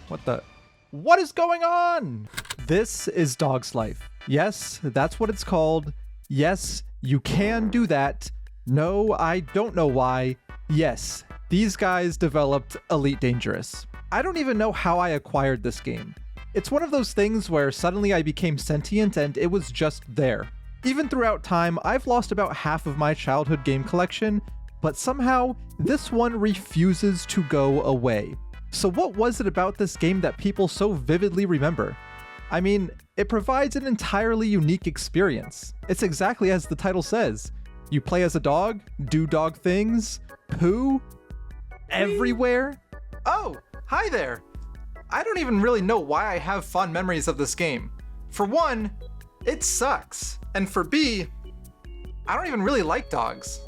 What the? What is going on? This is Dog's Life. Yes, that's what it's called. Yes, you can do that. No, I don't know why. Yes, these guys developed Elite Dangerous. I don't even know how I acquired this game. It's one of those things where suddenly I became sentient and it was just there. Even throughout time, I've lost about half of my childhood game collection, but somehow this one refuses to go away. So what was it about this game that people so vividly remember? I mean, it provides an entirely unique experience. It's exactly as the title says. You play as a dog, do dog things, poo, everywhere. Oh, hi there. I don't even really know why I have fond memories of this game. For one, it sucks. And for B, I don't even really like dogs.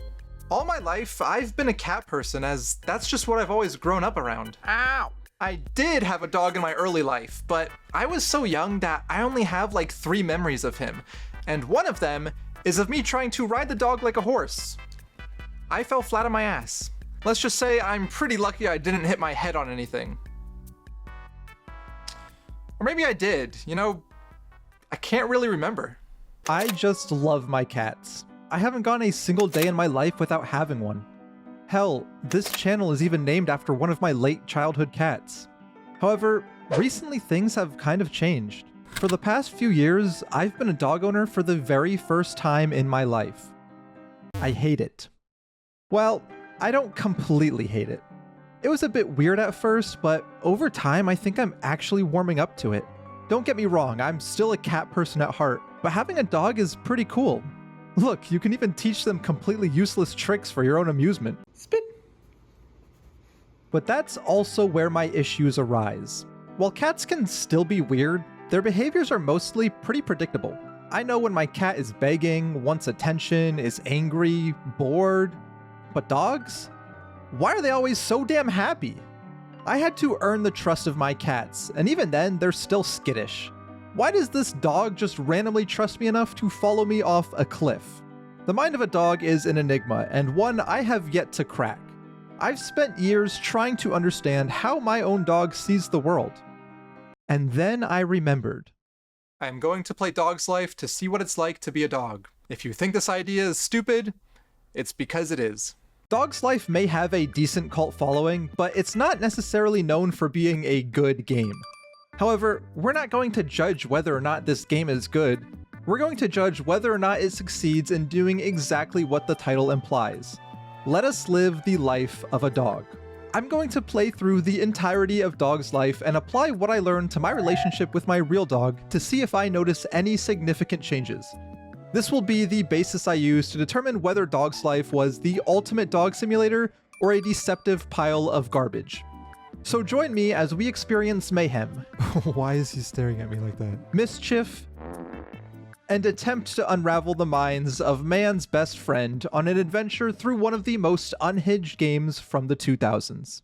All my life, I've been a cat person, as that's just what I've always grown up around. Ow! I did have a dog in my early life, but I was so young that I only have like 3 memories of him, and one of them is of me trying to ride the dog like a horse. I fell flat on my ass. Let's just say I'm pretty lucky I didn't hit my head on anything. Or maybe I did, you know, I can't really remember. I just love my cats. I haven't gone a single day in my life without having one. Hell, this channel is even named after one of my late childhood cats. However, recently things have kind of changed. For the past few years, I've been a dog owner for the very first time in my life. I hate it. Well, I don't completely hate it. It was a bit weird at first, but over time I think I'm actually warming up to it. Don't get me wrong, I'm still a cat person at heart, but having a dog is pretty cool. Look, you can even teach them completely useless tricks for your own amusement. Spit! But that's also where my issues arise. While cats can still be weird, their behaviors are mostly pretty predictable. I know when my cat is begging, wants attention, is angry, bored. But dogs? Why are they always so damn happy? I had to earn the trust of my cats, and even then, they're still skittish. Why does this dog just randomly trust me enough to follow me off a cliff? The mind of a dog is an enigma, and one I have yet to crack. I've spent years trying to understand how my own dog sees the world. And then I remembered. I am going to play Dog's Life to see what it's like to be a dog. If you think this idea is stupid, it's because it is. Dog's Life may have a decent cult following, but it's not necessarily known for being a good game. However, we're not going to judge whether or not this game is good. We're going to judge whether or not it succeeds in doing exactly what the title implies. Let us live the life of a dog. I'm going to play through the entirety of Dog's Life and apply what I learned to my relationship with my real dog to see if I notice any significant changes. This will be the basis I use to determine whether Dog's Life was the ultimate dog simulator or a deceptive pile of garbage. So join me as we experience mayhem. Why is he staring at me like that? Mischief, and attempt to unravel the minds of man's best friend on an adventure through one of the most unhinged games from the 2000s.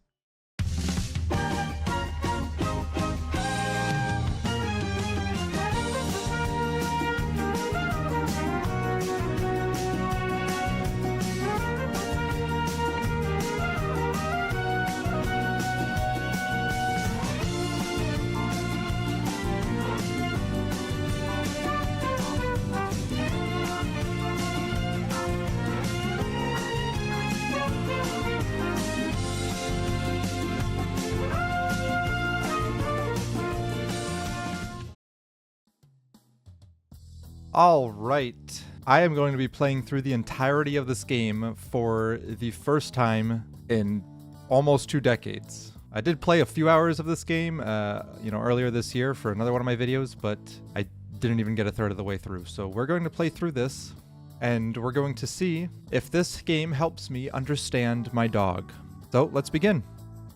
Alright, I am going to be playing through the entirety of this game for the first time in almost 2 decades. I did play a few hours of this game, earlier this year for another one of my videos, but I didn't even get a third of the way through. So we're going to play through this, and we're going to see if this game helps me understand my dog. So let's begin.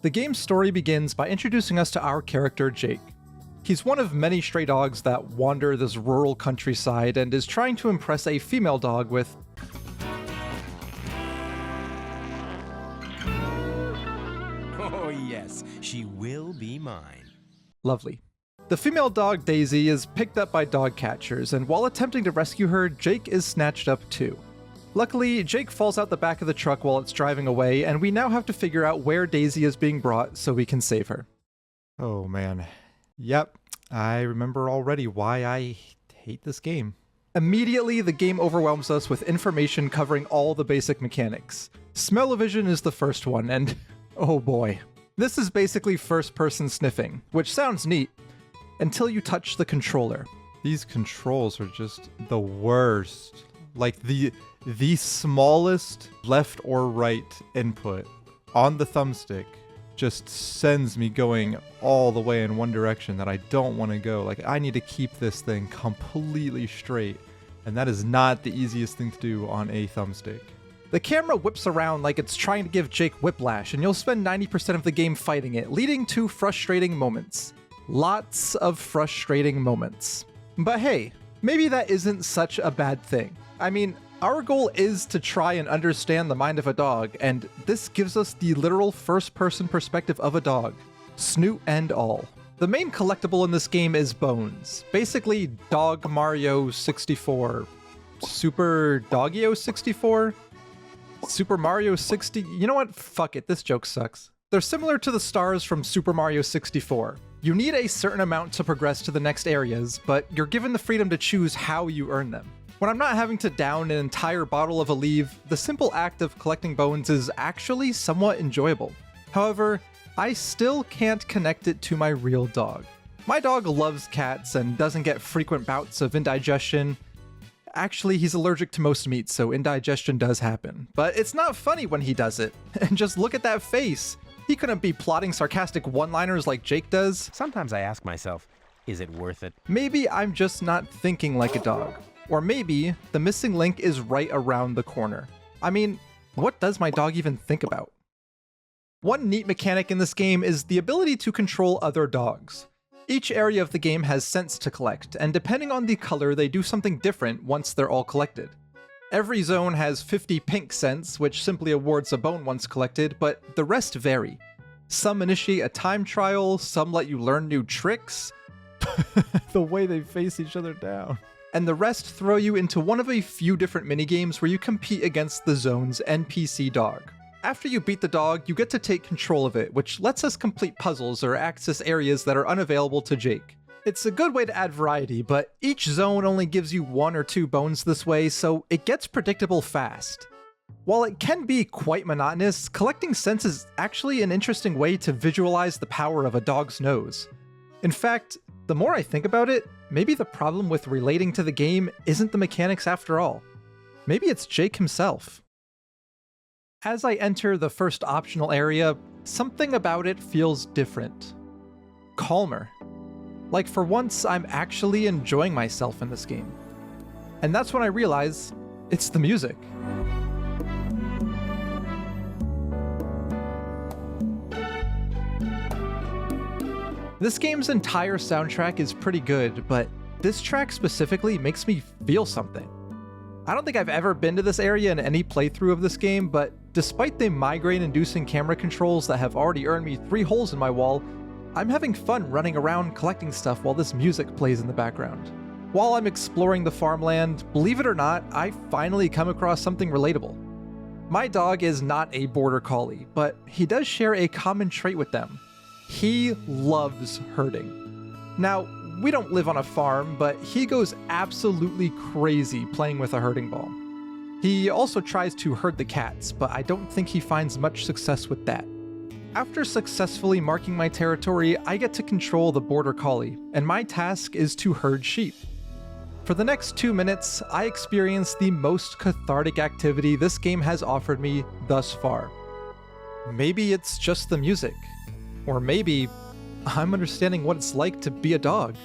The game's story begins by introducing us to our character, Jake. He's one of many stray dogs that wander this rural countryside and is trying to impress a female dog with... Oh yes, she will be mine. Lovely. The female dog, Daisy, is picked up by dog catchers, and while attempting to rescue her, Jake is snatched up too. Luckily, Jake falls out the back of the truck while it's driving away, and we now have to figure out where Daisy is being brought so we can save her. Oh man. Yep, I remember already why I hate this game. Immediately, the game overwhelms us with information covering all the basic mechanics. Smell-o-vision is the first one, and oh boy. This is basically first-person sniffing, which sounds neat, until you touch the controller. These controls are just the worst. Like the smallest left or right input on the thumbstick just sends me going all the way in one direction that I don't want to go. Like, I need to keep this thing completely straight, and that is not the easiest thing to do on a thumbstick. The camera whips around like it's trying to give Jake whiplash, and you'll spend 90% of the game fighting it, leading to frustrating moments. Lots of frustrating moments. But hey, maybe that isn't such a bad thing. I mean, our goal is to try and understand the mind of a dog, and this gives us the literal first-person perspective of a dog, snoot and all. The main collectible in this game is bones. Basically, Dog Mario 64, Super Doggio 64, Super Mario 60... You know what? Fuck it, this joke sucks. They're similar to the stars from Super Mario 64. You need a certain amount to progress to the next areas, but you're given the freedom to choose how you earn them. When I'm not having to down an entire bottle of Aleve, the simple act of collecting bones is actually somewhat enjoyable. However, I still can't connect it to my real dog. My dog loves cats and doesn't get frequent bouts of indigestion. Actually, he's allergic to most meat, so indigestion does happen. But it's not funny when he does it. And just look at that face. He couldn't be plotting sarcastic one-liners like Jake does. Sometimes I ask myself, is it worth it? Maybe I'm just not thinking like a dog. Or maybe the missing link is right around the corner. I mean, what does my dog even think about? One neat mechanic in this game is the ability to control other dogs. Each area of the game has scents to collect, and depending on the color, they do something different once they're all collected. Every zone has 50 pink scents, which simply awards a bone once collected, but the rest vary. Some initiate a time trial, some let you learn new tricks. The way they face each other down. And the rest throw you into one of a few different minigames where you compete against the zone's NPC dog. After you beat the dog, you get to take control of it, which lets us complete puzzles or access areas that are unavailable to Jake. It's a good way to add variety, but each zone only gives you 1 or 2 bones this way, so it gets predictable fast. While it can be quite monotonous, collecting scents is actually an interesting way to visualize the power of a dog's nose. In fact, the more I think about it, maybe the problem with relating to the game isn't the mechanics after all. Maybe it's Jake himself. As I enter the first optional area, something about it feels different. Calmer. Like for once, I'm actually enjoying myself in this game. And that's when I realize it's the music. This game's entire soundtrack is pretty good, but this track specifically makes me feel something. I don't think I've ever been to this area in any playthrough of this game, but despite the migraine-inducing camera controls that have already earned me 3 holes in my wall, I'm having fun running around collecting stuff while this music plays in the background. While I'm exploring the farmland, believe it or not, I finally come across something relatable. My dog is not a border collie, but he does share a common trait with them. He loves herding. Now, we don't live on a farm, but he goes absolutely crazy playing with a herding ball. He also tries to herd the cats, but I don't think he finds much success with that. After successfully marking my territory, I get to control the border collie, and my task is to herd sheep. For the next 2 minutes, I experience the most cathartic activity this game has offered me thus far. Maybe it's just the music. Or maybe I'm understanding what it's like to be a dog.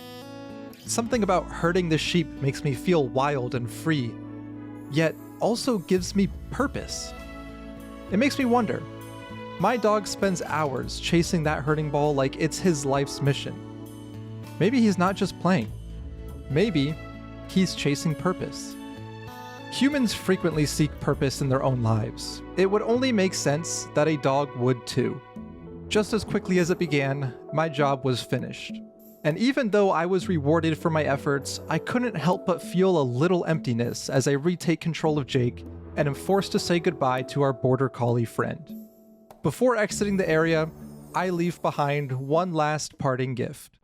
Something about herding the sheep makes me feel wild and free, yet also gives me purpose. It makes me wonder. My dog spends hours chasing that herding ball like it's his life's mission. Maybe he's not just playing. Maybe he's chasing purpose. Humans frequently seek purpose in their own lives. It would only make sense that a dog would too. Just as quickly as it began, my job was finished. And even though I was rewarded for my efforts, I couldn't help but feel a little emptiness as I retake control of Jake and am forced to say goodbye to our border collie friend. Before exiting the area, I leave behind one last parting gift.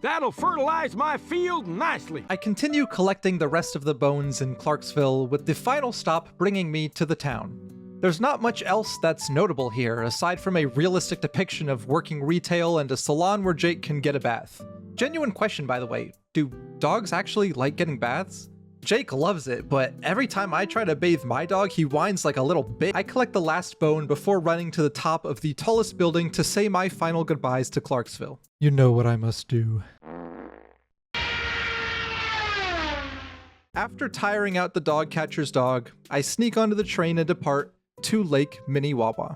That'll fertilize my field nicely. I continue collecting the rest of the bones in Clarksville, with the final stop bringing me to the town. There's not much else that's notable here, aside from a realistic depiction of working retail and a salon where Jake can get a bath. Genuine question, by the way, do dogs actually like getting baths? Jake loves it, but every time I try to bathe my dog, he whines like a little bitch. I collect the last bone before running to the top of the tallest building to say my final goodbyes to Clarksville. You know what I must do. After tiring out the dog catcher's dog, I sneak onto the train and depart to Lake Minnewawa.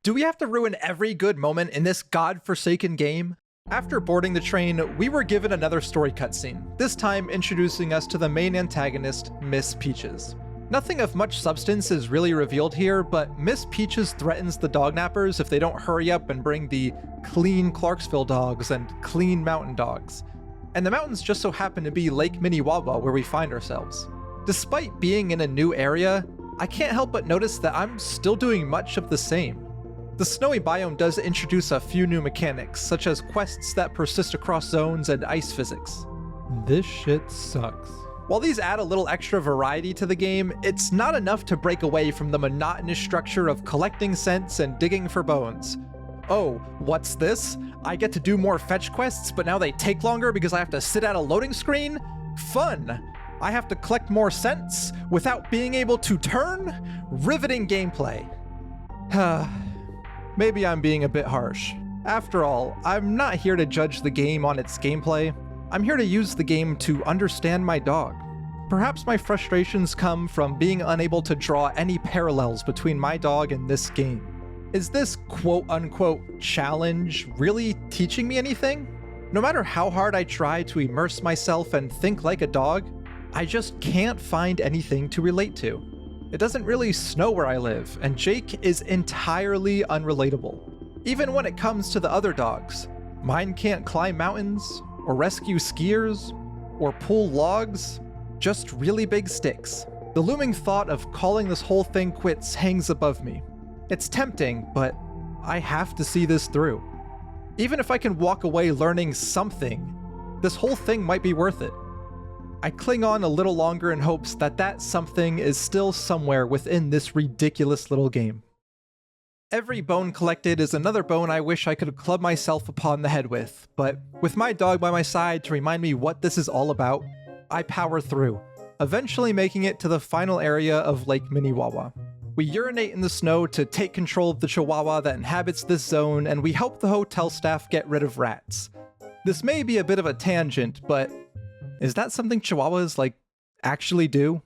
Do we have to ruin every good moment in this godforsaken game? After boarding the train, we were given another story cutscene, this time introducing us to the main antagonist, Miss Peaches. Nothing of much substance is really revealed here, but Miss Peaches threatens the dognappers if they don't hurry up and bring the clean Clarksville dogs and clean mountain dogs. And the mountains just so happen to be Lake Minnewawa, where we find ourselves. Despite being in a new area, I can't help but notice that I'm still doing much of the same. The snowy biome does introduce a few new mechanics, such as quests that persist across zones and ice physics. This shit sucks. While these add a little extra variety to the game, it's not enough to break away from the monotonous structure of collecting scents and digging for bones. Oh, what's this? I get to do more fetch quests, but now they take longer because I have to sit at a loading screen? Fun! I have to collect more scents without being able to turn? Riveting gameplay. Maybe I'm being a bit harsh. After all, I'm not here to judge the game on its gameplay. I'm here to use the game to understand my dog. Perhaps my frustrations come from being unable to draw any parallels between my dog and this game. Is this quote-unquote challenge really teaching me anything? No matter how hard I try to immerse myself and think like a dog, I just can't find anything to relate to. It doesn't really snow where I live, and Jake is entirely unrelatable. Even when it comes to the other dogs, mine can't climb mountains, or rescue skiers, or pull logs, just really big sticks. The looming thought of calling this whole thing quits hangs above me. It's tempting, but I have to see this through. Even if I can walk away learning something, this whole thing might be worth it. I cling on a little longer in hopes that that something is still somewhere within this ridiculous little game. Every bone collected is another bone I wish I could club myself upon the head with, but with my dog by my side to remind me what this is all about, I power through, eventually making it to the final area of Lake Minnewawa. We urinate in the snow to take control of the chihuahua that inhabits this zone, and we help the hotel staff get rid of rats. This may be a bit of a tangent, but is that something chihuahuas, actually do?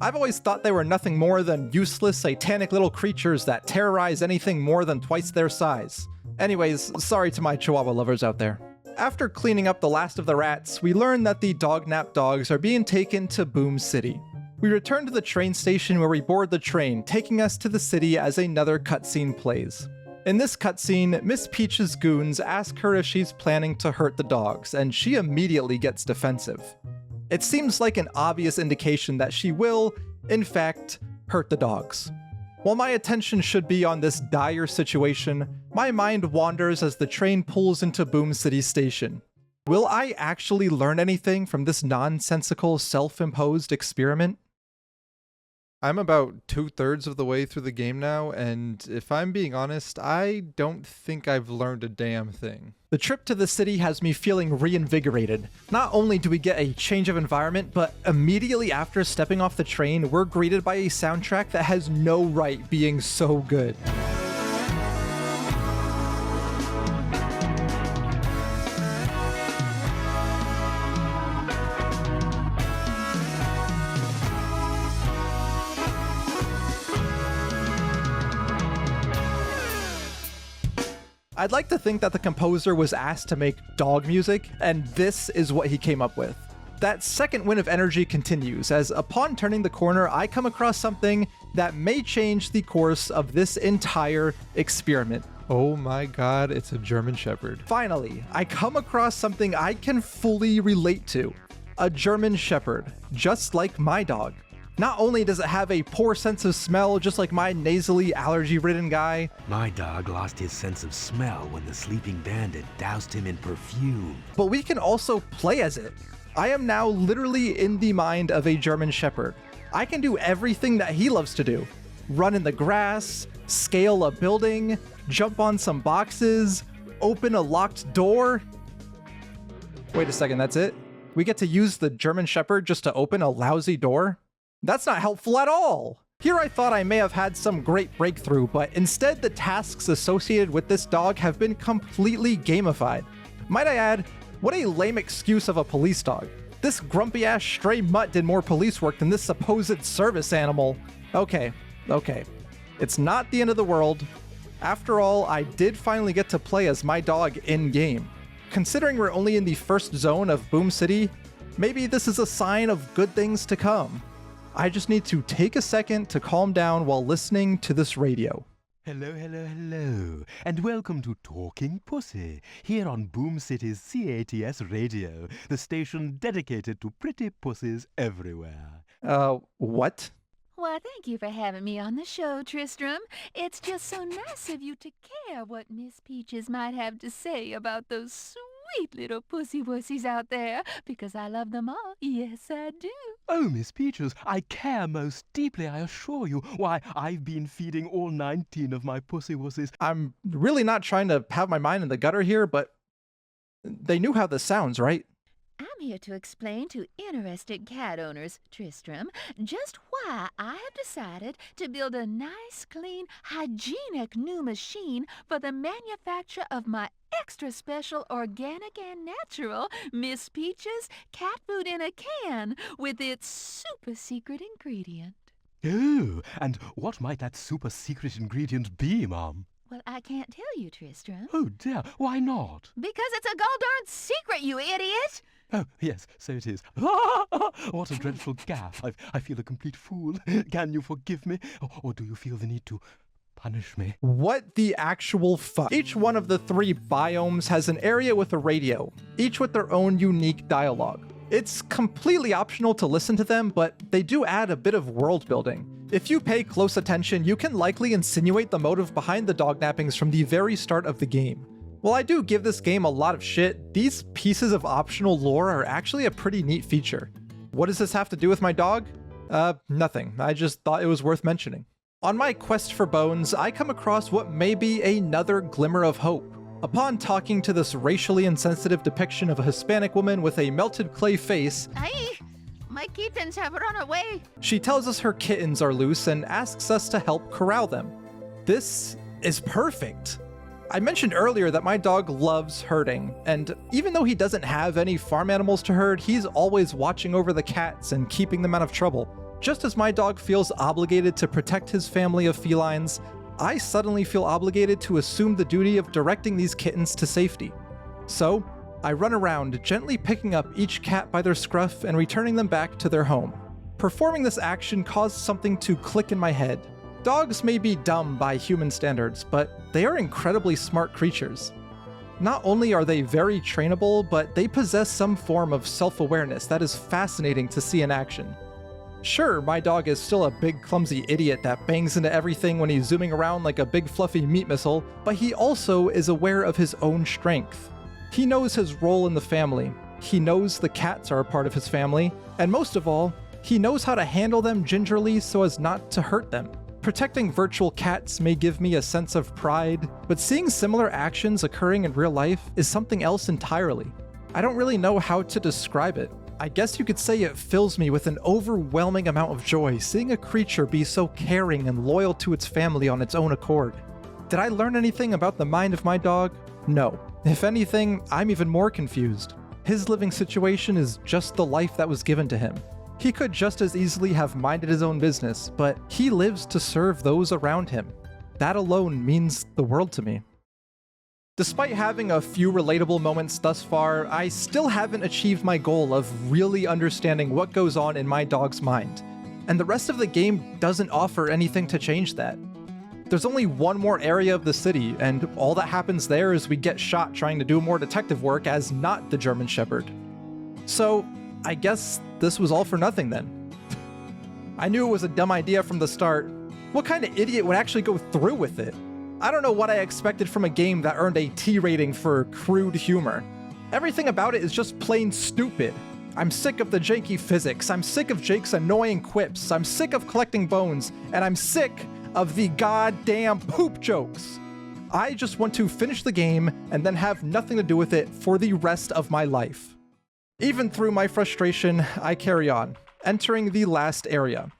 I've always thought they were nothing more than useless, satanic little creatures that terrorize anything more than twice their size. Anyways, sorry to my chihuahua lovers out there. After cleaning up the last of the rats, we learn that the dognap dogs are being taken to Boom City. We return to the train station where we board the train, taking us to the city as another cutscene plays. In this cutscene, Miss Peach's goons ask her if she's planning to hurt the dogs, and she immediately gets defensive. It seems like an obvious indication that she will, in fact, hurt the dogs. While my attention should be on this dire situation, my mind wanders as the train pulls into Boom City Station. Will I actually learn anything from this nonsensical, self-imposed experiment? I'm about 2/3 of the way through the game now, and if I'm being honest, I don't think I've learned a damn thing. The trip to the city has me feeling reinvigorated. Not only do we get a change of environment, but immediately after stepping off the train, we're greeted by a soundtrack that has no right being so good. I'd like to think that the composer was asked to make dog music, and this is what he came up with. That second wind of energy continues, as upon turning the corner, I come across something that may change the course of this entire experiment. Oh my god, it's a German Shepherd. Finally, I come across something I can fully relate to. A German Shepherd, just like my dog. Not only does it have a poor sense of smell, just like my nasally, allergy-ridden guy. My dog lost his sense of smell when the sleeping bandit doused him in perfume. But we can also play as it. I am now literally in the mind of a German Shepherd. I can do everything that he loves to do. Run in the grass, scale a building, jump on some boxes, open a locked door. Wait a second, that's it? We get to use the German Shepherd just to open a lousy door? That's not helpful at all! Here I thought I may have had some great breakthrough, but instead the tasks associated with this dog have been completely gamified. Might I add, what a lame excuse of a police dog. This grumpy-ass stray mutt did more police work than this supposed service animal. Okay. It's not the end of the world. After all, I did finally get to play as my dog in-game. Considering we're only in the first zone of Boom City, maybe this is a sign of good things to come. I just need to take a second to calm down while listening to this radio. Hello, and welcome to Talking Pussy, here on Boom City's CATS Radio, the station dedicated to pretty pussies everywhere. What? Well, thank you for having me on the show, Tristram. It's just so nice of you to care what Miss Peaches might have to say about those sweet little pussy wussies out there, because I love them all. Yes, I do. Oh, Miss Peaches, I care most deeply, I assure you. Why, I've been feeding all 19 of my pussy wussies. I'm really not trying to have my mind in the gutter here, but they knew how this sounds, right? I'm here to explain to interested cat owners, Tristram, just why I have decided to build a nice, clean, hygienic new machine for the manufacture of my extra special organic and natural Miss Peaches cat food in a can with its super secret ingredient. Oh, and what might that super secret ingredient be, Mom? Well, I can't tell you, Tristram. Oh dear, why not? Because it's a gol-darn secret, you idiot! Oh, yes, so it is. What a dreadful gaffe. I feel a complete fool. Can you forgive me? Or do you feel the need to punish me? What the actual fuck? Each one of the 3 biomes has an area with a radio, each with their own unique dialogue. It's completely optional to listen to them, but they do add a bit of world building. If you pay close attention, you can likely insinuate the motive behind the dog nappings from the very start of the game. While I do give this game a lot of shit, these pieces of optional lore are actually a pretty neat feature. What does this have to do with my dog? Nothing. I just thought it was worth mentioning. On my quest for bones, I come across what may be another glimmer of hope. Upon talking to this racially insensitive depiction of a Hispanic woman with a melted clay face, Aye, my kittens have run away. she tells us her kittens are loose and asks us to help corral them. This is perfect. I mentioned earlier that my dog loves herding, and even though he doesn't have any farm animals to herd, he's always watching over the cats and keeping them out of trouble. Just as my dog feels obligated to protect his family of felines, I suddenly feel obligated to assume the duty of directing these kittens to safety. So, I run around, gently picking up each cat by their scruff and returning them back to their home. Performing this action caused something to click in my head. Dogs may be dumb by human standards, but they are incredibly smart creatures. Not only are they very trainable, but they possess some form of self-awareness that is fascinating to see in action. Sure, my dog is still a big clumsy idiot that bangs into everything when he's zooming around like a big fluffy meat missile, but he also is aware of his own strength. He knows his role in the family, he knows the cats are a part of his family, and most of all, he knows how to handle them gingerly so as not to hurt them. Protecting virtual cats may give me a sense of pride, but seeing similar actions occurring in real life is something else entirely. I don't really know how to describe it. I guess you could say it fills me with an overwhelming amount of joy seeing a creature be so caring and loyal to its family on its own accord. Did I learn anything about the mind of my dog? No. If anything, I'm even more confused. His living situation is just the life that was given to him. He could just as easily have minded his own business, but he lives to serve those around him. That alone means the world to me. Despite having a few relatable moments thus far, I still haven't achieved my goal of really understanding what goes on in my dog's mind, and the rest of the game doesn't offer anything to change that. There's only one more area of the city, and all that happens there is we get shot trying to do more detective work as not the German Shepherd. So, I guess this was all for nothing then. I knew it was a dumb idea from the start. What kind of idiot would actually go through with it? I don't know what I expected from a game that earned a T rating for crude humor. Everything about it is just plain stupid. I'm sick of the janky physics, I'm sick of Jake's annoying quips, I'm sick of collecting bones, and I'm sick of the goddamn poop jokes. I just want to finish the game and then have nothing to do with it for the rest of my life. Even through my frustration, I carry on, entering the last area.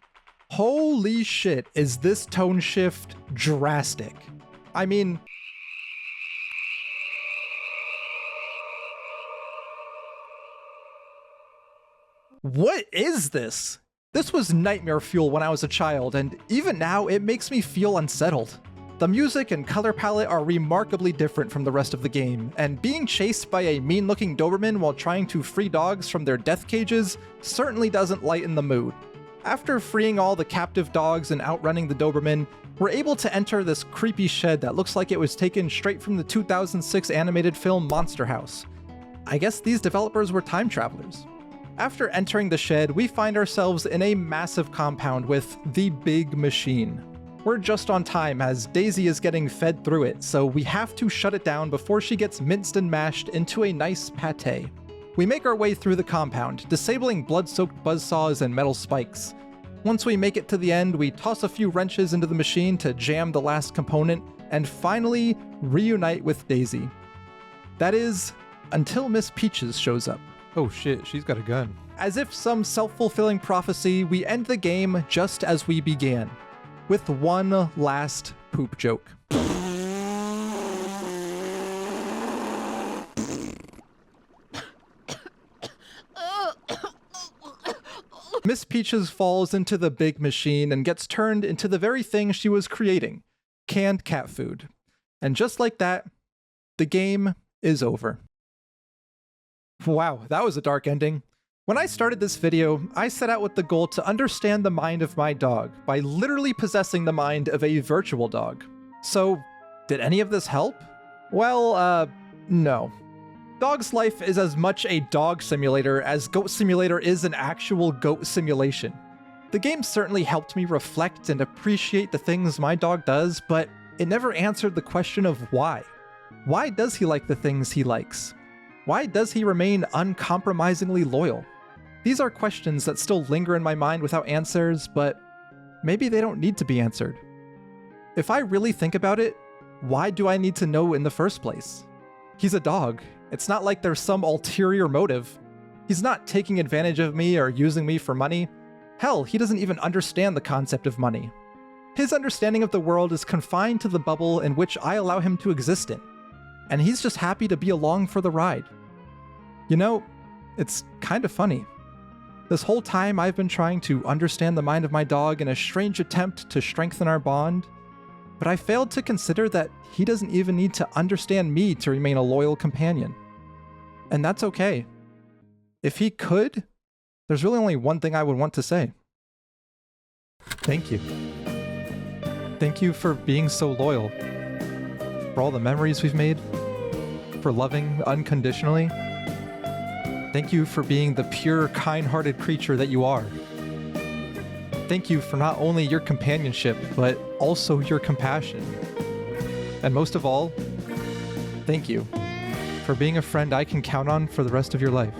Holy shit, is this tone shift drastic. I mean, what is this? This was nightmare fuel when I was a child, and even now it makes me feel unsettled. The music and color palette are remarkably different from the rest of the game, and being chased by a mean-looking Doberman while trying to free dogs from their death cages certainly doesn't lighten the mood. After freeing all the captive dogs and outrunning the Doberman, we're able to enter this creepy shed that looks like it was taken straight from the 2006 animated film Monster House. I guess these developers were time travelers. After entering the shed, we find ourselves in a massive compound with the big machine. We're just on time as Daisy is getting fed through it, so we have to shut it down before she gets minced and mashed into a nice pate. We make our way through the compound, disabling blood-soaked buzzsaws and metal spikes. Once we make it to the end, we toss a few wrenches into the machine to jam the last component, and finally reunite with Daisy. That is, until Miss Peaches shows up. Oh shit, she's got a gun. As if some self-fulfilling prophecy, we end the game just as we began, with one last poop joke. Miss Peaches falls into the big machine and gets turned into the very thing she was creating, canned cat food. And just like that, the game is over. Wow, that was a dark ending. When I started this video, I set out with the goal to understand the mind of my dog by literally possessing the mind of a virtual dog. So, did any of this help? Well, no. Dog's Life is as much a dog simulator as Goat Simulator is an actual goat simulation. The game certainly helped me reflect and appreciate the things my dog does, but it never answered the question of why. Why does he like the things he likes? Why does he remain uncompromisingly loyal? These are questions that still linger in my mind without answers, but maybe they don't need to be answered. If I really think about it, why do I need to know in the first place? He's a dog. It's not like there's some ulterior motive. He's not taking advantage of me or using me for money. Hell, he doesn't even understand the concept of money. His understanding of the world is confined to the bubble in which I allow him to exist in. And he's just happy to be along for the ride. You know, it's kind of funny. This whole time I've been trying to understand the mind of my dog in a strange attempt to strengthen our bond, but I failed to consider that he doesn't even need to understand me to remain a loyal companion. And that's okay. If he could, there's really only one thing I would want to say. Thank you. Thank you for being so loyal. For all the memories we've made. For loving unconditionally. Thank you for being the pure, kind-hearted creature that you are. Thank you for not only your companionship, but also your compassion. And most of all, thank you for being a friend I can count on for the rest of your life.